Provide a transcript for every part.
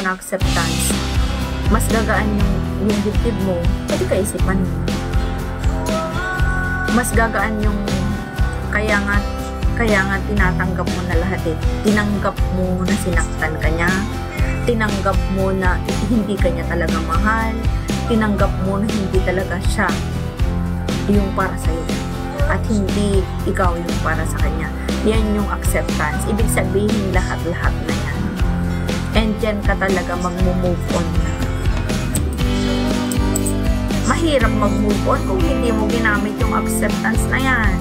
na acceptance, mas gagaan yung dibdib mo, pwede kaisipan mo. Mas gagaan yung kaya nga tinatanggap mo na lahat eh. Tinanggap mo na sinaktan ka niya, tinanggap mo na hindi ka niya talaga mahal, tinanggap mo na hindi talaga siya yung para sa'yo at hindi ikaw yung para sa kanya. Yan yung acceptance. Ibig sabihin lahat-lahat na yan. And yan ka talaga mag-move on na. Mahirap mag-move on kung hindi mo ginamit yung acceptance na yan.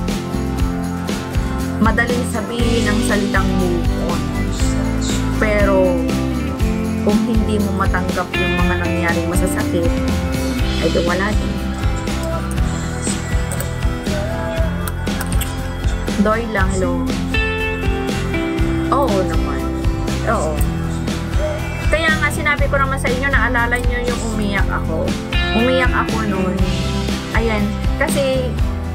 Madaling sabihin ang salitang move on. Pero kung hindi mo matanggap yung mga nangyaring masasakit, ay wala din. Doy lang, hello. Oo naman. Oo. Kaya nga sinabi ko naman sa inyo, naalala nyo yung umiyak ako. Umiyak ako noon. Ayan. Kasi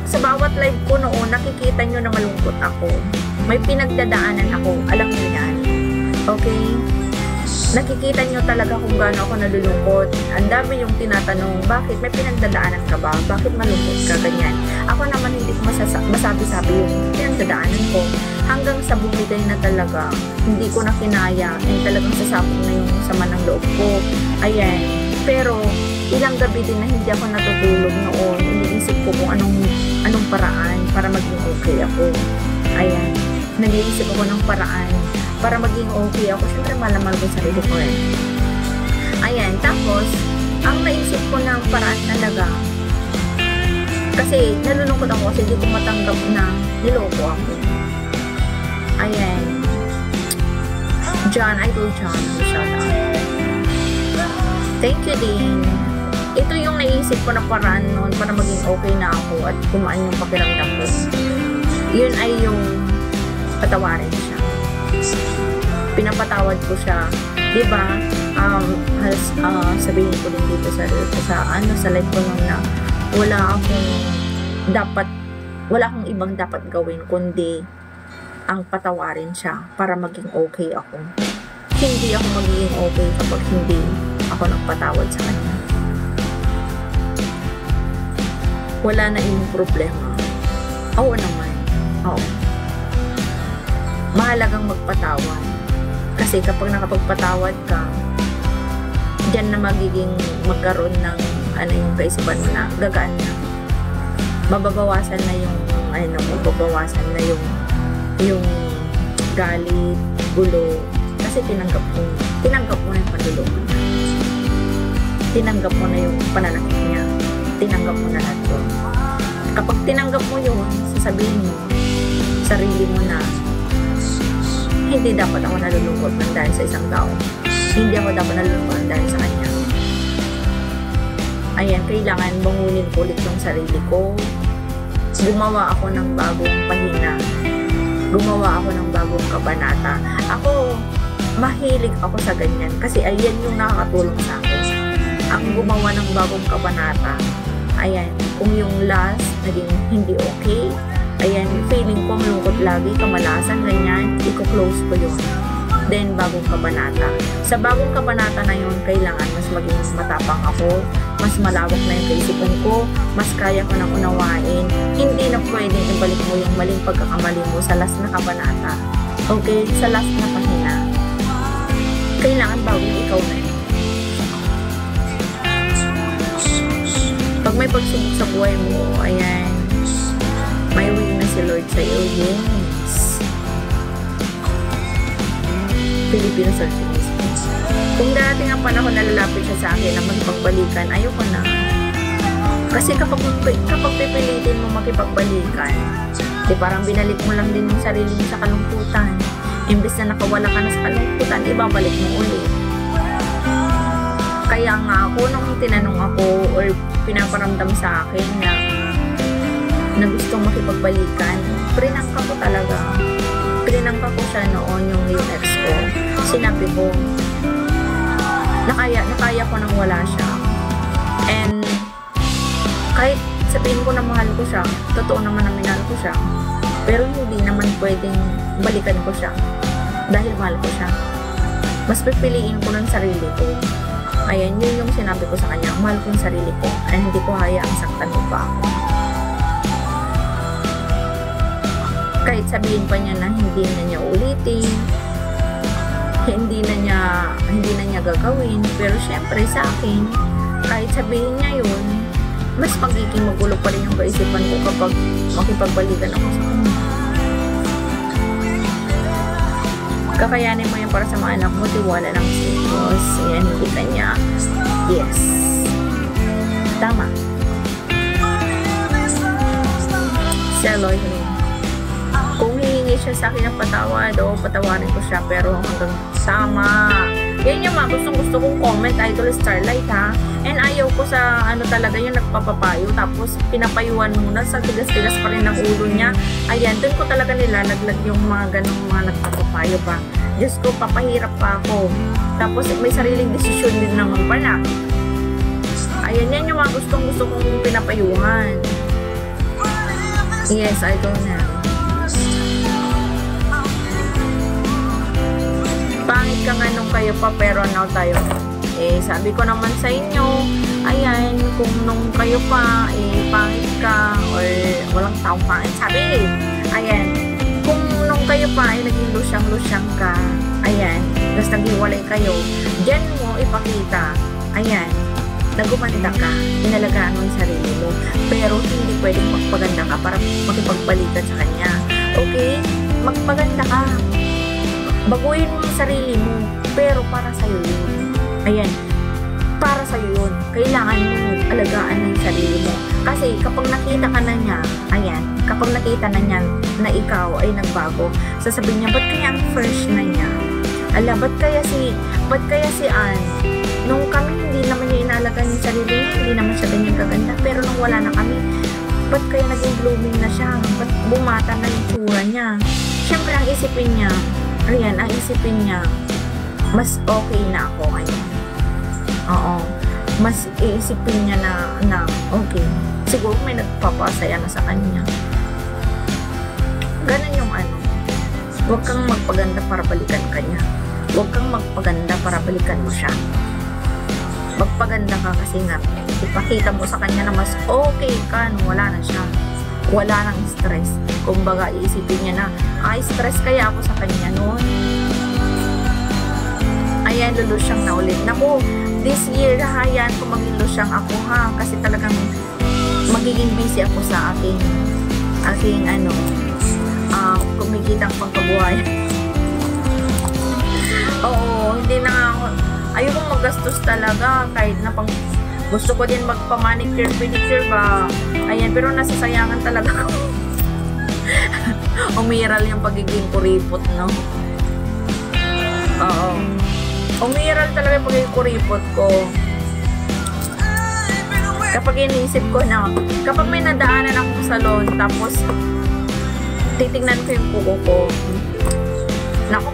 sa bawat live ko noon, nakikita nyo na malungkot ako. May pinagdadaanan ako. Alam nyo yan. Okay? Nakikita nyo talaga kung gaano ako nalulungkot. Ang dami yung tinatanong, bakit? May pinagdadaanan ka ba? Bakit malungkot ka? Ganyan. Ako naman hindi ko masabi-sabi yung pinagdadaanan ko. Hanggang sa bumigay na talaga, hindi ko na kinaya. And talagang sasabog na yung sama ng loob ko. Ayan. Pero, ilang gabi din na hindi ako natutulog noon. Iniisip ko kung anong paraan para maging okay ako. Ayan. Nag-iisip ako ng paraan para maging okay ako. Siyempre, malamal ko sa sarili ko eh. Ayan. Tapos, ang naisip ko ng paraan talaga, kasi nalulungkot ako kasi hindi ko matanggap na niloko ako. Ayan. John, Idol John, shout out. Thank you din. Ito yung naisip ko na paraan noon para maging okay na ako at kumaan yung pakiramdam ko. Yun ay yung patawarin siya. Pinapatawad ko siya. Diba? Sabihin ko din dito sa live ko nung na wala akong ibang dapat gawin kundi ang patawarin siya para maging okay ako. Hindi ako magiging okay kapag hindi ako nagpatawad sa kanya. Wala na yung problema. Oo naman. Oo. Mahalagang magpatawad. Kasi kapag nakapagpatawad ka, dyan na magkaroon ng yung kaisipan mo na gagaan na. Mababawasan na yung galit, gulo. Kasi tinanggap mo na yung panluloko niya. Tinanggap mo na yung pananakit niya. Tinanggap mo na lahat yun. Kapag tinanggap mo yun, sasabihin mo, sarili mo na, hindi dapat ako nalulungkot ng dahil sa isang tao. Hindi ako dapat nalulungkot ng dahil sa kanya. Ayan, kailangan bangunin ko ulit yung sarili ko. Gumawa ako ng bagong pahina. Gumawa ako ng bagong kabanata. Ako, mahilig ako sa ganyan kasi ayan yung nakakatulong sa akin. Ang gumawa ng bagong kabanata. Ayan, kung yung last naging hindi okay, ayan, feeling ko malungkot lagi, kamalasan, ganyan, i-close ko yun. Then, bagong kabanata. Sa bagong kabanata na yun, kailangan mas maging matapang ako, mas malawak na yung kaisipan ko, mas kaya ko nang unawain. Hindi na pwedeng ibalik mo yung maling pagkakamali mo sa last na kabanata. Okay? Sa last na pahina. Kailangan bagong ikaw na yun. Pag may pagsubok sa buhay mo, ayan, may way na si Lord sa'yo. Yes. Filipino Saltinist. Kung darating ang panahon na lalapit siya sa akin na magpagbalikan, ayoko na. Kasi kapag pipilitin mo makipagbalikan, di parang binalik mo lang din yung sarili mo sa kalungkutan. Imbes na nakawala ka na sa kalungkutan, ibabalik mo ulit. Kaya nga ako, nung tinanong ako or pinaparamdam sa akin na gustong makipagbalikan, prinangka ko talaga. Prinangka ko siya noon yung ex ko. Sinabi ko, nakaya ko nang wala siya. And kahit sabihin ko na mahal ko siya, totoo naman na minahal ko siya, pero hindi naman pwedeng balikan ko siya dahil mahal ko siya. mas pipiliin ko ng sarili ko. Ayan, yun yung sinabi ko sa kanya. Mahal ko yung sarili ko. Ay, hindi ko hayaang saktan mo pa ako. Kahit sabihin pa niya na hindi na niya ulitin, hindi na niya gagawin, pero syempre sa akin, kahit sabihin niya yun, mas magiging magulo pa rin yung kaisipan ko kapag makipagbalikan ako sa kanya. Kakayanin mo yan para sa mga anak mo, tiwala lang sa Diyos. Yan, hindi kanya. Yes. Tama. Seloy. Kung hihingi siya sa akin ng patawad, patawarin ko siya, pero hanggang sama. Yan yung mga gusto kong comment, Idol Starlight, ha? And ayaw ko sa talaga yung nagpapapayo, tapos pinapayuan muna sa tigas-tigas pa rin ng ulo niya. Ayan, dun ko talaga nilalaglag yung mga ganong mga nagpapapayo pa. Diyos ko, papahirap pa ako. Tapos may sariling desisyon din naman pala. Ayan, yan yung mga gusto kong pinapayuhan. Yes, I don't know. Pangit ka nga nung kayo pa, pero now tayo. Sabi ko naman sa inyo, ayan, kung nung kayo pa, pangit ka, or walang taong pangit. Sabi, ayan, kung nung kayo pa, naging lusyang ka, ayan, tapos naghiwalay kayo, dyan mo ipakita, ayan, nagumanda ka, inalagaan mo yung sarili mo, pero hindi pwedeng magpaganda ka para makipagbalikan sa kanya. Okay? Magpaganda ka. Baguhin mo yung sarili mo, pero para sa'yo yun. Ayan, para sa'yo yun. Kailangan mo alagaan ng sarili mo. Kasi kapag nakita ka na niya, ayan, kapag nakita na niya na ikaw ay nagbago, sasabihin niya, ba't kaya ang first na niya? Ala, ba't kaya si Ann, nung kami hindi naman niya inaalagaan yung sarili niya, hindi naman siya ganyan kaganda, pero nung wala na kami, ba't kaya naging blooming na siya? Ba't bumata na yung tsura niya? Siyempre, ang isipin niya, ayan, ang isipin niya, mas okay na ako ngayon. Oo. Mas iisipin niya na okay. Siguro may nagpapasaya na sa kanya. Ganun yung huwag kang magpaganda para balikan ka niya. Huwag kang magpaganda para balikan mo siya. Magpaganda ka kasi nga, ipakita mo sa kanya na mas okay ka nung wala na siya. Wala nang stress. Kumbaga, iisipin niya na, stress kaya ako sa kanya noon. Ayan, lulusyang na ulit. Naku, this year, hayaan ko maging lusyang ako, ha? Kasi talagang magiging busy ako sa aking kumikitang pangkabuhay. Oo, hindi na ako, ayokong magastos talaga, kahit na gusto ko din magpa-manicure, pedicure ba? Ayan, pero nasasayangan talaga ako. Umiral yung pagiging kuripot, no? Oo. Umiral talaga yung pagiging kuripot ko. Kapag inisip ko na, kapag may nadaanan akong salon, tapos titignan ko yung kuko ko. Naku,